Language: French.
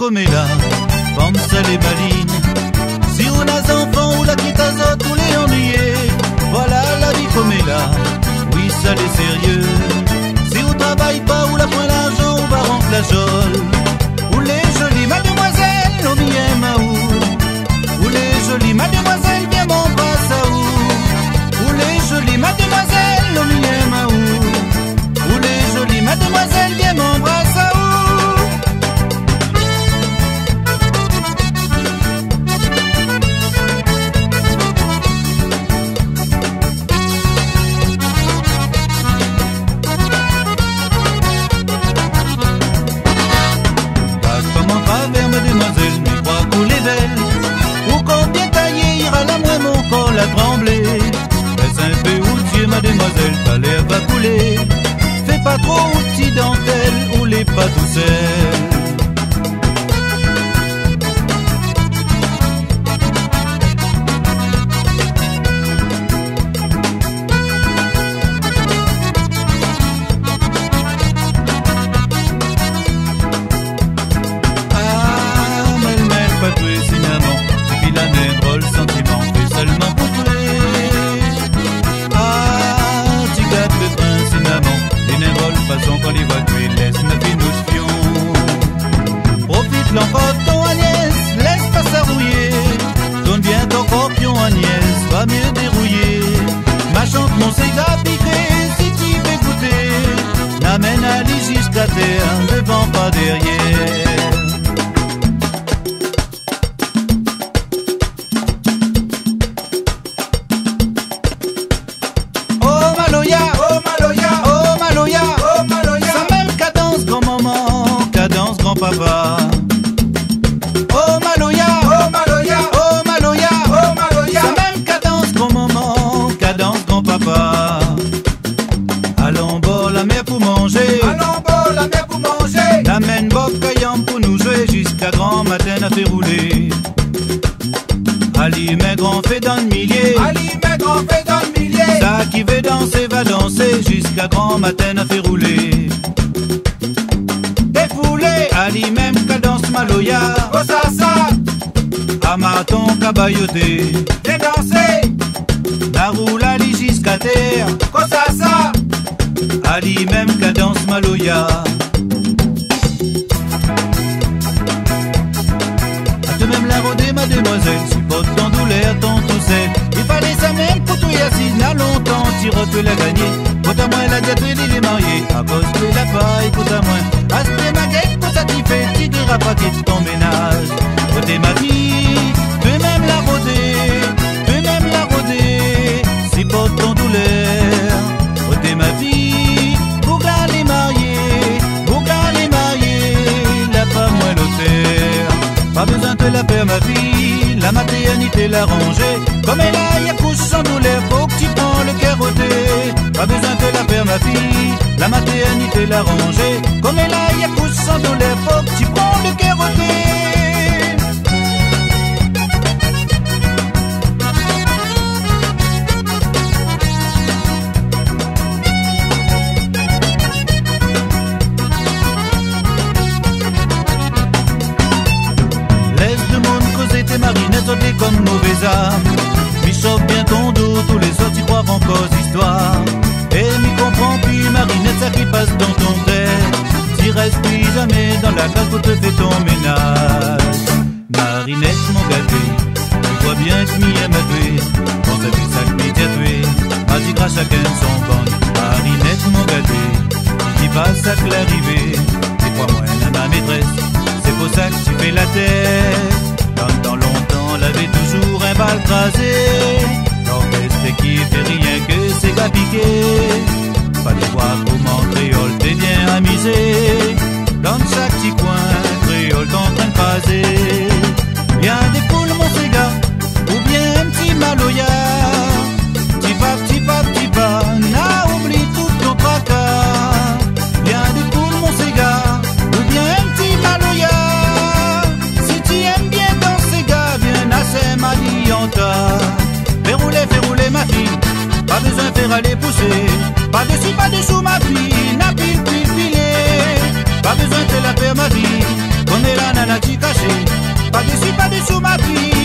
comme là, comme ça les malines. Si on a des enfants ou la quitte à zot ou les ennuyer, voilà la vie comme là, oui ça les sérieux. Si on travaille pas ou la point l'argent ou va rentrer la jolle, ou les jolies mademoiselles au billet maou, ou les jolies mademoiselles bien m'embrasse à où, ou les jolies mademoiselles au billet maou, ou les jolies mademoiselles bien m'embrasse à où. Mademoiselle, mais crois qu'on les belle, ou combien taillé ira la moins mon col à trembler. Laisse un peu outil, mademoiselle, ta l'air va couler. Fais pas trop outil dentelle, ou les pas douceurs. Quand les voitures laissent ma fille nous fions. Profite l'enfant ton Agnès, laisse pas ça rouiller. Donne bien ton corpion Agnès, va mieux dérouiller. Ma chante mon cigare piqué, si tu veux goûter. N'amène Ali jusqu'à terre, devant pas derrière. Papa. Oh Maloya, oh Maloya, oh Maloya, oh Maloya. Sa même cadence grand maman, cadence grand papa. Allons bord la mer pour manger, allons bord la mer pour manger. L'amène Bob Caillant pour nous jouer jusqu'à grand matin à faire rouler. Ali mes grands fait dans le millier, Ali mes grands fait dans le millier. Ça qui veut danser va danser jusqu'à grand matin à faire rouler. Ali même cadence Maloya, oh ça ça, Amaton cabayoté, viens danser, la roule Ali jusqu'à terre, oh ça ça, Ali même cadence Maloya. A te même la rodée mademoiselle, supporte ton douleur, ton tout seul. Il fallait ça même pour tout y assis, n'a longtemps, tire que la gagner. Côte à moi la diable il est marié, à cause de la paille, côte à moi. Aspect ma guette pour ça t'y fait, tu diras pas quitte ton ménage. Côté ma fille, peux-même la roder, peux-même la roder, si porte ton douleur. Côté ma fille, pour les marier, la femme moins l'auteur. Pas besoin de la faire ma fille, la maternité l'a rangée. Comme elle a, y a couche sans douleur, faut que tu prends le cœur ôté. Pas besoin de la faire ma fille, la maternité l'a rangée. Comme elle a, y a couche sans douleur, faut que tu prends le cœur ôté. Laisse le monde causer tes marinettes, sauter comme mauvais âme. Bichop bien ton dos, tous les autres y croient en cause histoire. Et m'y comprends plus, marinette, ça qui passe dans ton tête. T'y restes plus jamais dans la case où te fait ton ménage. Marinette, mon gâté, tu vois bien que m'y aime à tuer. Quand ça fait ça que m'y t'a tué, vas-y grâce à chacun son bonne. Marinette, mon gâté, tu dis pas ça que l'arrivée. Et crois-moi, ma maîtresse, c'est pour ça que tu fais la tête. Dans longtemps, l'avait toujours un bal crasé. L'orchestre qui fait rien que c'est gars piqué. Fallait voir comment créole t'es bien amusé. Dans chaque petit coin, créole t'en train de craser. Bien des poules mon cigare, ou bien un petit Maloya. Petit pas, n'a oublie tout ton tracas. Bien des poules mon cigare, ou bien un petit Maloya. Si tu aimes bien dans ces gars, bien assez malianta. Fais rouler ma fille, pas besoin de faire aller pousser. Pas dessus, pas dessous ma fille, n'a pile, pas besoin de la faire ma vie. Comme est la nana chica. Pas déçu ma fille.